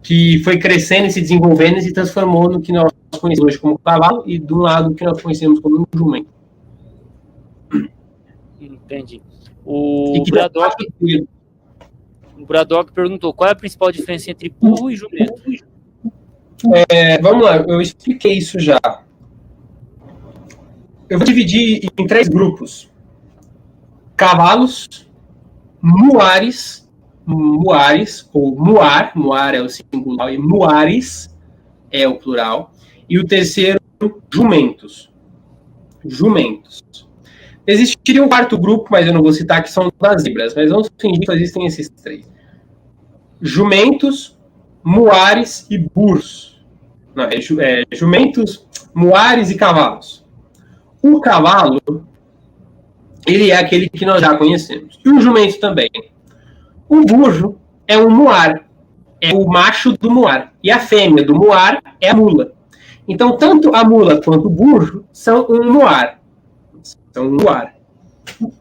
Speaker 2: que foi crescendo e se desenvolvendo e se transformou no que nós conhecemos hoje como cavalo, e de um lado que nós conhecemos como jumento.
Speaker 1: Entendi. O Braddock perguntou qual é a principal diferença entre burro e jumento.
Speaker 2: Vamos lá, eu expliquei isso já. Eu vou dividir em 3 grupos: cavalos, muares, ou muar é o singular, e muares é o plural, e o terceiro, jumentos. Existiria um 4º grupo, mas eu não vou citar, que são das zebras, mas vamos fingir que existem esses 3. Jumentos, muares e burros. Não, jumentos, muares e cavalos. O cavalo, ele é aquele que nós já conhecemos. E o jumento também. O burro é um muar, é o macho do muar. E a fêmea do muar é a mula. Então, tanto a mula quanto o burro são um muar. São um muar.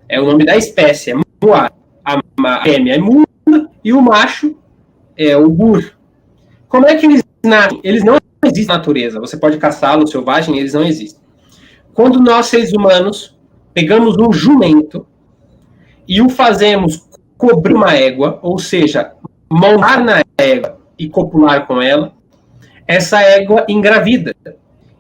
Speaker 2: É o nome da espécie, é muar. A fêmea é mula e o macho é o burro. Como é que eles nascem? Eles não existem na natureza. Você pode caçá-lo selvagem, eles não existem. Quando nós, seres humanos, pegamos um jumento e o fazemos cobrir uma égua, ou seja, montar na égua e copular com ela, essa égua engravida.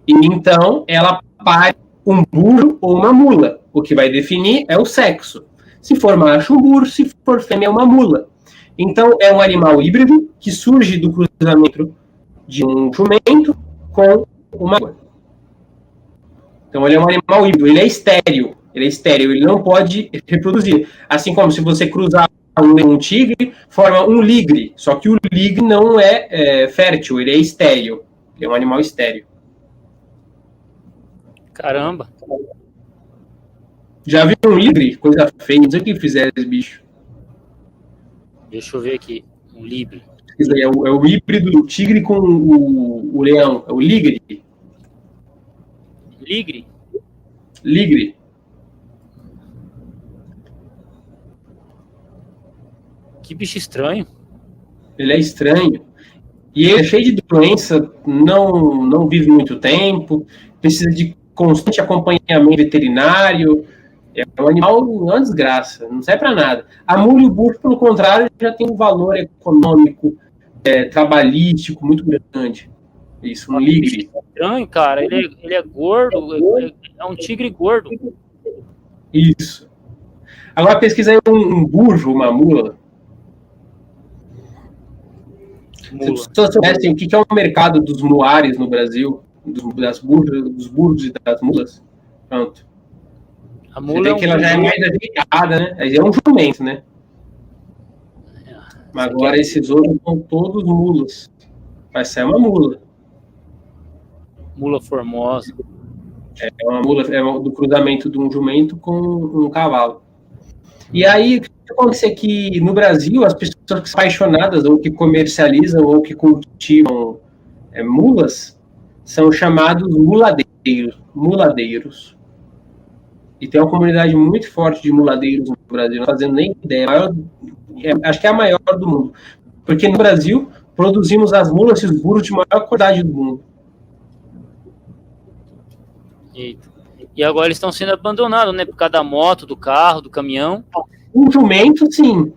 Speaker 2: E então ela pare um burro ou uma mula. O que vai definir é o sexo. Se for macho, um burro; se for fêmea, uma mula. Então é um animal híbrido que surge do cruzamento de um jumento com uma égua. Então ele é um animal híbrido, ele é estéril, ele não pode reproduzir. Assim como se você cruzar um tigre, forma um ligre, só que o ligre não é fértil, ele é estéril, ele é um animal estéril.
Speaker 1: Caramba!
Speaker 2: Já viu um ligre? Coisa feia, não sei o que fizeram esse bicho.
Speaker 1: Deixa eu ver aqui, um ligre.
Speaker 2: É o híbrido do tigre com o leão, é o ligre.
Speaker 1: Ligre?
Speaker 2: Ligre.
Speaker 1: Que bicho estranho.
Speaker 2: Ele é estranho. E ele é cheio de doença, não vive muito tempo, precisa de constante acompanhamento veterinário. É um animal, uma desgraça, não serve para nada. A mula e o burro, pelo contrário, já tem um valor econômico, trabalhístico muito grande. Isso, um ligre.
Speaker 1: Estranho, cara. Ele é gordo, é um tigre gordo.
Speaker 2: Isso. Agora pesquisa aí um burro, uma mula. Se as pessoas soubessem o que é o mercado dos muares no Brasil, dos burros e das mulas, pronto.
Speaker 1: A mula
Speaker 2: que ela já é mais ajeitada, né? É um jumento, né? Mas agora esses outros são todos mulas. Vai ser uma mula.
Speaker 1: Mula formosa.
Speaker 2: É uma mula, do cruzamento de um jumento com um cavalo. E aí, o que acontece é que no Brasil, as pessoas que são apaixonadas, ou que comercializam, ou que cultivam mulas, são chamados muladeiros. E tem uma comunidade muito forte de muladeiros no Brasil, não fazendo nem ideia. Acho que é a maior do mundo. Porque no Brasil, produzimos as mulas e os burros de maior qualidade do mundo.
Speaker 1: Eita. E agora eles estão sendo abandonados, né? Por causa da moto, do carro, do caminhão.
Speaker 2: O jumento, sim.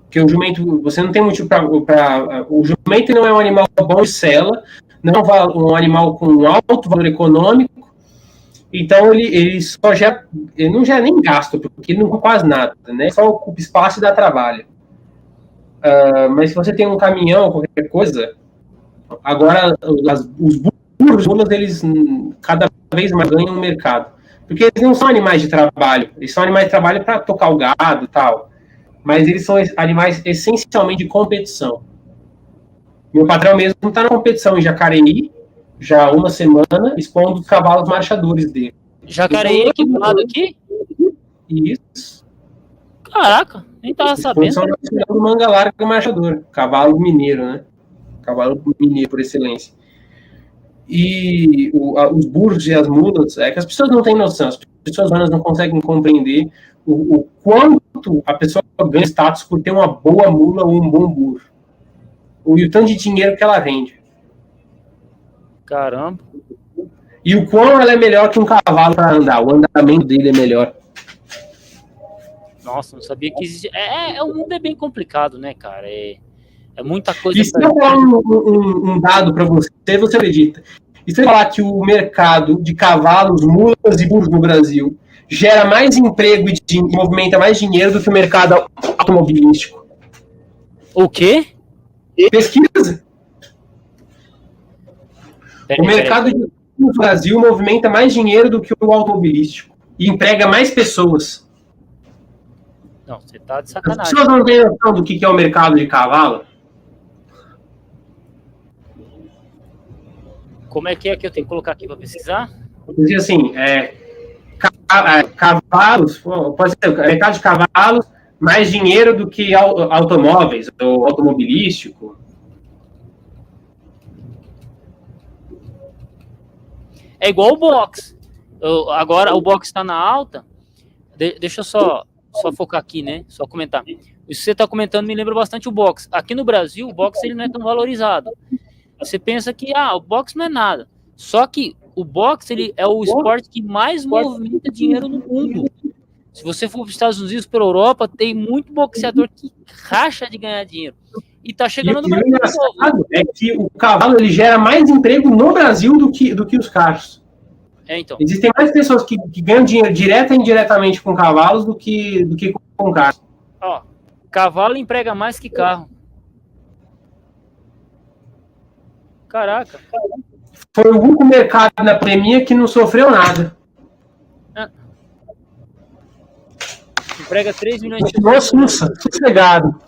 Speaker 2: Porque o jumento, você não tem motivo para. O jumento não é um animal bom de sela, não é um animal com alto valor econômico. Então ele só gera, ele não gera nem gasto, porque ele não ocupa quase nada, né? Só ocupa espaço e dá trabalho. Mas se você tem um caminhão, qualquer coisa, agora os burros, eles cada vez mais ganham no mercado. Porque eles não são animais de trabalho, eles são animais de trabalho para tocar o gado e tal. Mas eles são animais essencialmente de competição. Meu patrão mesmo está na competição em Jacareí, já há uma semana, expondo os cavalos marchadores dele.
Speaker 1: Jacareí aqui do lado aqui?
Speaker 2: Isso.
Speaker 1: Caraca, nem tava sabendo.
Speaker 2: Exposição nacional do manga larga marchador, cavalo mineiro, né? Cavalo mineiro por excelência. E os burros e as mulas, é que as pessoas não têm noção, as pessoas não conseguem compreender o quanto a pessoa ganha status por ter uma boa mula ou um bom burro. E o tanto de dinheiro que ela rende.
Speaker 1: Caramba.
Speaker 2: E o quão ela é melhor que um cavalo para andar. O andamento dele é melhor.
Speaker 1: Nossa, não sabia que existia. O mundo é bem complicado, né, cara? É muita coisa.
Speaker 2: E se eu falar um dado para você, você acredita? E se eu falar que o mercado de cavalos, mulas e burros no Brasil gera mais emprego e movimenta mais dinheiro do que o mercado automobilístico?
Speaker 1: O quê?
Speaker 2: Pesquisa. O mercado no Brasil movimenta mais dinheiro do que o automobilístico e emprega mais pessoas.
Speaker 1: Não, você tá de sacanagem.
Speaker 2: As pessoas não têm noção do que é o mercado de cavalo?
Speaker 1: Como é que eu tenho que colocar aqui para pesquisar?
Speaker 2: Dizer assim, cavalos, pode ser mercado de cavalos, mais dinheiro do que automóveis ou automobilístico.
Speaker 1: É igual o boxe. Agora o boxe está na alta. Deixa eu só focar aqui, né? Só comentar. Isso que você está comentando me lembra bastante o boxe. Aqui no Brasil, o boxe ele não é tão valorizado. Você pensa que o boxe não é nada. Só que o boxe ele é o esporte que mais movimenta dinheiro no mundo. Se você for para os Estados Unidos, para a Europa, tem muito boxeador que racha de ganhar dinheiro. E tá chegando no Brasil.
Speaker 2: O engraçado é que o cavalo ele gera mais emprego no Brasil do que os carros.
Speaker 1: Então.
Speaker 2: Existem mais pessoas que ganham dinheiro direta e indiretamente com cavalos do que com carros.
Speaker 1: Ó, cavalo emprega mais que carro. Caraca.
Speaker 2: Foi o único mercado na pandemia que não sofreu nada.
Speaker 1: Emprega 3 milhões de
Speaker 2: pessoas. Nossa, sossegado.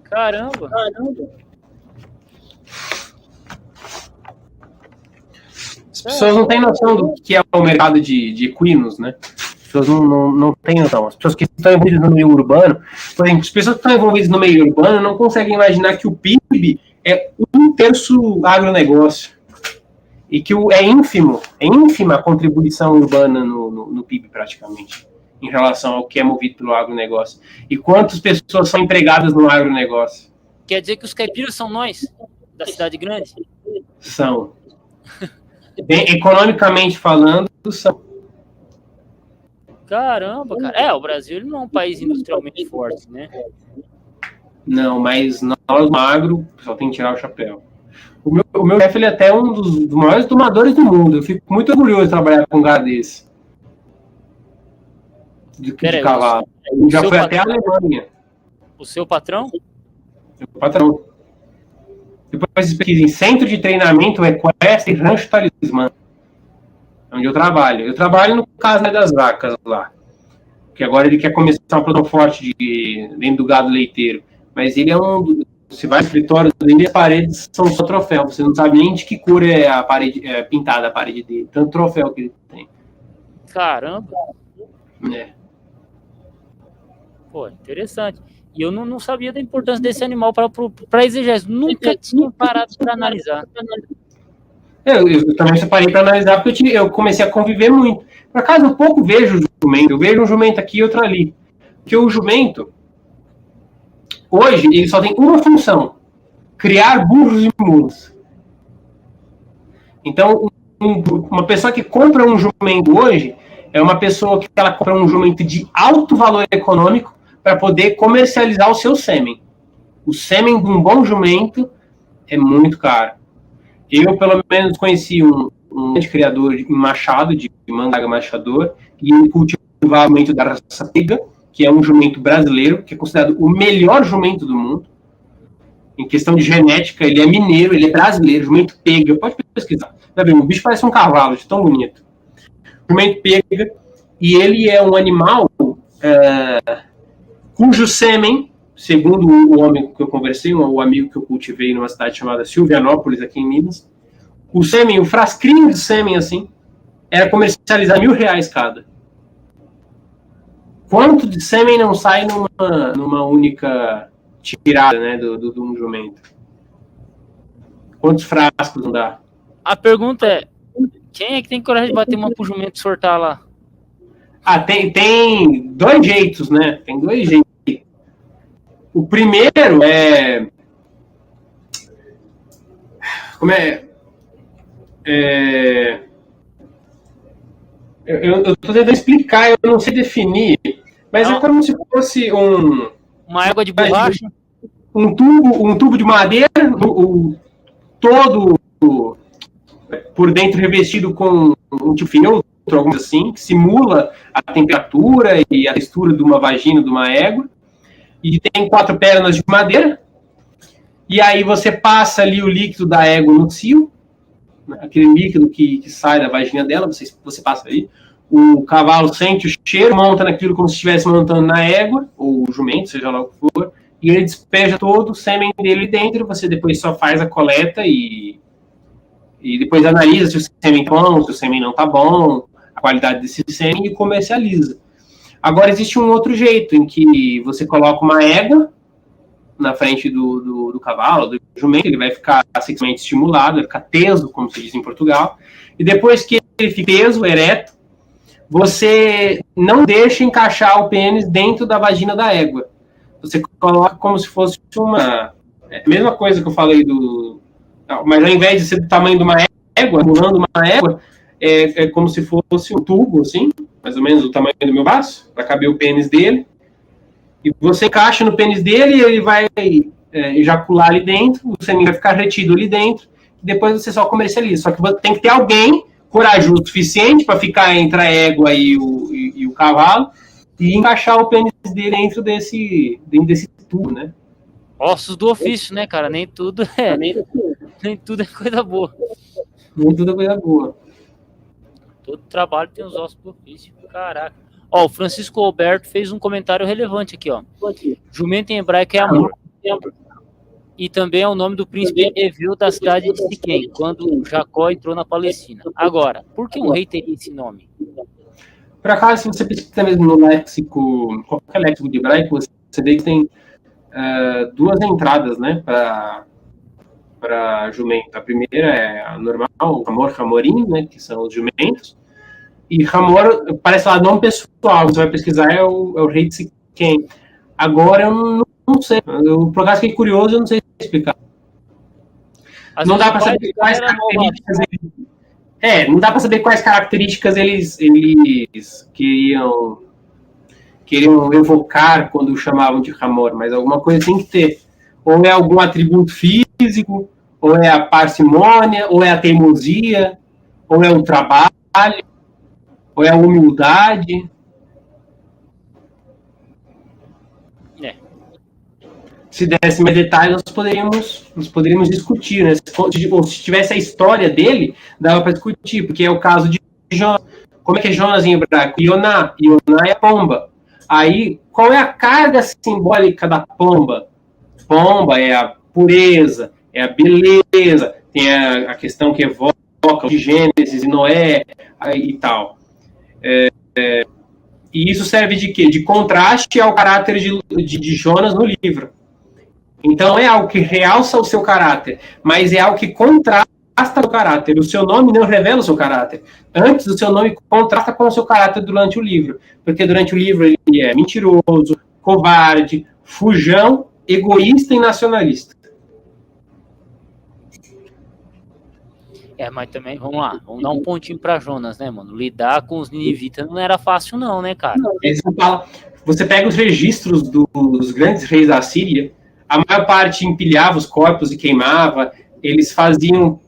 Speaker 1: Caramba.
Speaker 2: As pessoas não têm noção do que é o mercado de equinos, né? As pessoas não têm noção. As pessoas que estão envolvidas no meio urbano, por exemplo, as pessoas que estão envolvidas no meio urbano não conseguem imaginar que o PIB é 1/3 agronegócio. E que é ínfima a contribuição urbana no PIB, praticamente, em relação ao que é movido pelo agronegócio. E quantas pessoas são empregadas no agronegócio?
Speaker 1: Quer dizer que os caipiras são nós, da cidade grande?
Speaker 2: São. Bem, economicamente falando, são.
Speaker 1: Caramba, cara. O Brasil ele não é um país industrialmente forte, né?
Speaker 2: Não, mas nós, no agro, só tem que tirar o chapéu. O meu chefe ele é até um dos maiores tomadores do mundo. Eu fico muito orgulhoso de trabalhar com um cara desse. De cavalo. Já foi até a Alemanha.
Speaker 1: O seu patrão?
Speaker 2: O patrão. Depois pesquisa em Centro de Treinamento Equestre Rancho Talismã, onde eu trabalho. Eu trabalho no Casa das Vacas lá. Que agora ele quer começar uma produção forte dentro do gado leiteiro. Mas ele é você vai no escritório dele, as paredes são só troféu. Você não sabe nem de que cor é a parede, pintada a parede dele. Tanto troféu que ele tem.
Speaker 1: Caramba. Pô, interessante. E eu não sabia da importância desse animal para exegese. Nunca tinha parado para analisar.
Speaker 2: Eu também separei para analisar, porque eu comecei a conviver muito. Por acaso, eu pouco vejo jumento. Eu vejo um jumento aqui e outro ali. Porque o jumento, hoje, ele só tem uma função: criar burros e mulas. Então, uma pessoa que compra um jumento hoje é uma pessoa que ela compra um jumento de alto valor econômico para poder comercializar o seu sêmen. O sêmen de um bom jumento é muito caro. Eu, pelo menos, conheci um grande criador em Machado, de Mandaga Machador, e ele cultivava o jumento da raça pega, que é um jumento brasileiro, que é considerado o melhor jumento do mundo. Em questão de genética, ele é mineiro, ele é brasileiro, jumento pega. Pode pesquisar. Tá vendo? O bicho parece um cavalo, de tão bonito. Jumento pega, e ele é um animal cujo sêmen, segundo o homem que eu conversei, o amigo que eu cultivei numa cidade chamada Silvianópolis, aqui em Minas, o sêmen, o frasquinho de sêmen, assim, era comercializar R$1.000 cada. Quanto de sêmen não sai numa única tirada, né, do um jumento? Quantos frascos não dá?
Speaker 1: A pergunta é, quem é que tem coragem de bater uma pro jumento e sortar lá?
Speaker 2: Tem dois jeitos, né? Tem dois jeitos. O primeiro é... Como é? Eu tô tentando explicar, eu não sei definir, mas não. É como se fosse
Speaker 1: uma égua de borracha,
Speaker 2: um tubo de madeira, todo por dentro revestido com um tipo feltro, algo assim, que simula a temperatura e a textura de uma vagina de uma égua, e tem 4 pernas de madeira, e aí você passa ali o líquido da égua no cio, aquele líquido que sai da vagina dela, você passa aí, o cavalo sente o cheiro, monta naquilo como se estivesse montando na égua, ou o jumento, seja lá o que for, e ele despeja todo o sêmen dele dentro, você depois só faz a coleta e depois analisa se o sêmen tá bom, se o sêmen não tá bom, a qualidade desse sêmen, e comercializa. Agora existe um outro jeito, em que você coloca uma égua na frente do cavalo, do jumento, ele vai ficar sexualmente estimulado, vai ficar teso, como se diz em Portugal, e depois que ele fica teso, ereto, você não deixa encaixar o pênis dentro da vagina da égua. Você coloca como se fosse uma... a mesma coisa que eu falei mas ao invés de ser do tamanho de uma égua, emulando uma égua, é como se fosse um tubo, assim, mais ou menos do tamanho do meu braço, para caber o pênis dele. E você encaixa no pênis dele e ele vai ejacular ali dentro, o sêmen vai ficar retido ali dentro, e depois você só comercializa. Só que tem que ter alguém corajoso o suficiente para ficar entre a égua e o cavalo e encaixar o pênis dele dentro desse tubo, né?
Speaker 1: Ossos do ofício, né, cara? Nem tudo é coisa boa.
Speaker 2: Nem tudo é coisa boa.
Speaker 1: Todo trabalho tem os ossos do ofício. Caraca. Ó, o Francisco Alberto fez um comentário relevante aqui, ó. Jumento em hebraico é amor. E também é o nome do príncipe Evil da cidade de Siquém, quando Jacó entrou na Palestina. Agora, por que um rei teria esse nome?
Speaker 2: Por acaso, se você pesquisar mesmo no léxico, qualquer léxico de hebraico, você vê que tem 2 entradas, né, para jumento. A primeira é a normal, o Hamor, Hamorim, né, que são os jumentos. E Hamor, parece lá, nome pessoal, você vai pesquisar, é o rei de Siquém. Agora, eu não sei. Por acaso, fiquei curioso, eu não sei explicar. Não dá para saber quais características não dá para saber quais características eles queriam evocar quando chamavam de Hamor, mas alguma coisa tem que ter. Ou é algum atributo físico, ou é a parcimônia, ou é a teimosia, ou é o trabalho, ou é a humildade. Se desse mais detalhes, nós poderíamos discutir, né? Se tivesse a história dele, dava para discutir, porque é o caso de Jonas. Como é que é Jonas em hebraico? Ioná. Ioná é a pomba. Aí, qual é a carga simbólica da pomba? Pomba é a pureza, é a beleza, tem a questão que evoca de Gênesis e Noé e tal. E isso serve de quê? De contraste ao caráter de Jonas no livro. Então, é algo que realça o seu caráter, mas é algo que contrasta o caráter. O seu nome não revela o seu caráter. Antes, o seu nome contrasta com o seu caráter durante o livro. Porque durante o livro ele é mentiroso, covarde, fujão, egoísta e nacionalista.
Speaker 1: Mas também, vamos lá, vamos dar um pontinho para Jonas, né, mano? Lidar com os ninivitas não era fácil não, né, cara?
Speaker 2: Você pega os registros dos grandes reis da Síria, a maior parte empilhava os corpos e queimava, eles faziam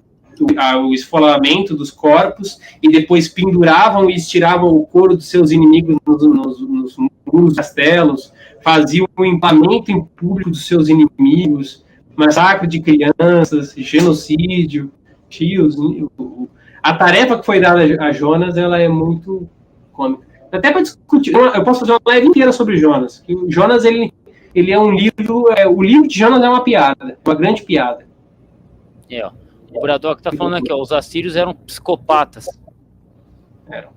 Speaker 2: o esfolamento dos corpos e depois penduravam e estiravam o couro dos seus inimigos nos muros dos castelos, faziam o empalamento em público dos seus inimigos, massacre de crianças, genocídio, tios. A tarefa que foi dada a Jonas, ela é muito cômica. Até para discutir, eu posso fazer uma live inteira sobre Jonas. O Jonas, ele é um livro, o livro de Jonas é uma piada, uma grande piada.
Speaker 1: Ó. O Braddock tá falando aqui, ó, os assírios eram psicopatas.
Speaker 2: Eram.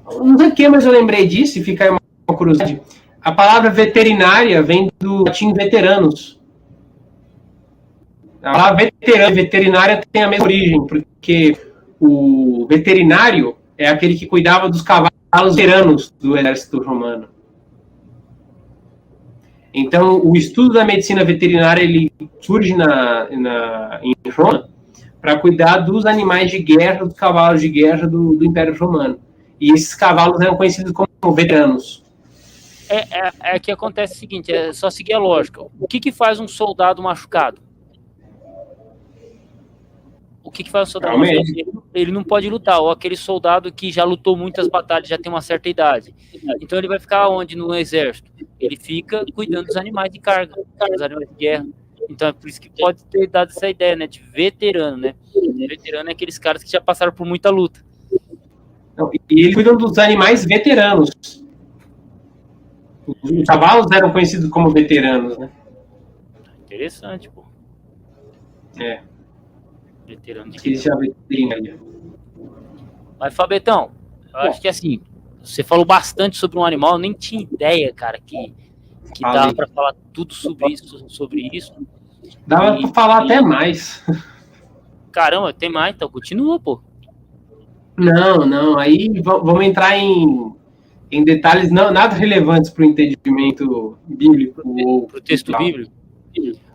Speaker 2: Não sei o que, mas eu lembrei disso e fica aí uma curiosidade. A palavra veterinária vem do latim veteranos. A palavra veterinária tem a mesma origem, porque o veterinário é aquele que cuidava dos cavalos veteranos do exército romano. Então, o estudo da medicina veterinária ele surge em Roma para cuidar dos animais de guerra, dos cavalos de guerra do Império Romano. E esses cavalos eram conhecidos como veteranos.
Speaker 1: Que acontece o seguinte, é só seguir a lógica. O que faz um soldado machucado? O que faz um soldado machucado? Ele não pode lutar. Ou aquele soldado que já lutou muitas batalhas, já tem uma certa idade. Então ele vai ficar onde no exército? Ele fica cuidando dos animais de carga, dos animais de guerra. Então é por isso que pode ter dado essa ideia, né, de veterano, né? Veterano é aqueles caras que já passaram por muita luta.
Speaker 2: E eles cuidam dos animais veteranos. Os cavalos eram conhecidos como veteranos, né?
Speaker 1: Interessante, pô. Veterano de
Speaker 2: guerra.
Speaker 1: Mas, Fabetão, eu acho que assim, você falou bastante sobre um animal, eu nem tinha ideia, cara, que dava para falar tudo sobre isso.
Speaker 2: Dava para falar até mais.
Speaker 1: Caramba, tem mais, então continua, pô.
Speaker 2: Não, aí vamos entrar em detalhes nada relevantes para o entendimento bíblico. Ou
Speaker 1: para o texto bíblico.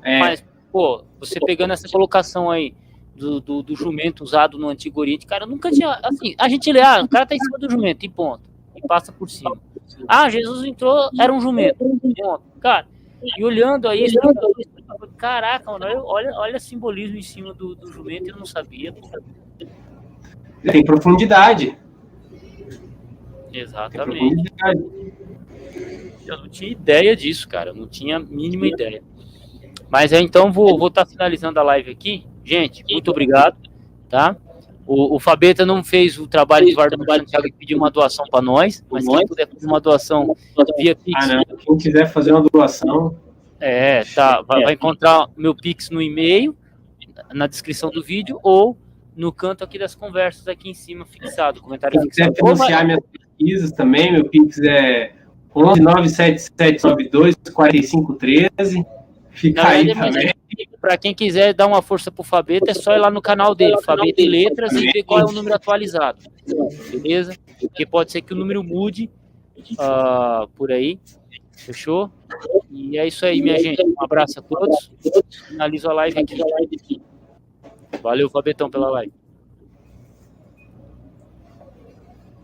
Speaker 1: Mas, pô, você pegando essa colocação aí do jumento usado no Antigo Oriente, cara, eu nunca tinha, assim, a gente lê, o cara tá em cima do jumento, e ponto, e passa por cima. Jesus entrou, era um jumento, ponto, cara, e olhando aí, caraca, mano, olha simbolismo em cima do jumento, eu não sabia, pô.
Speaker 2: Tem profundidade.
Speaker 1: Exatamente. Eu não tinha ideia disso, cara, eu não tinha a mínima ideia. Mas então vou estar finalizando a live aqui. Gente, muito obrigado, tá? O Fabeta não fez o trabalho de Vardão Santiago e pediu uma doação para nós, mas quem puder fazer uma doação via Pix...
Speaker 2: Quem quiser fazer uma doação...
Speaker 1: vai encontrar meu Pix no e-mail, na descrição do vídeo, ou no canto aqui das conversas, aqui em cima, fixado, comentário fixado.
Speaker 2: Se quiser financiar minhas pesquisas também, meu Pix é 11-97792-4513. Fica aí também.
Speaker 1: Para quem quiser dar uma força pro Fabeta, é só ir lá no canal dele, Fabeta em Letras, e ver qual é o número atualizado. Beleza? Porque pode ser que o número mude por aí. Fechou? E é isso aí, minha gente. Um abraço a todos. Finalizo a live aqui. Valeu, Fabetão, pela live.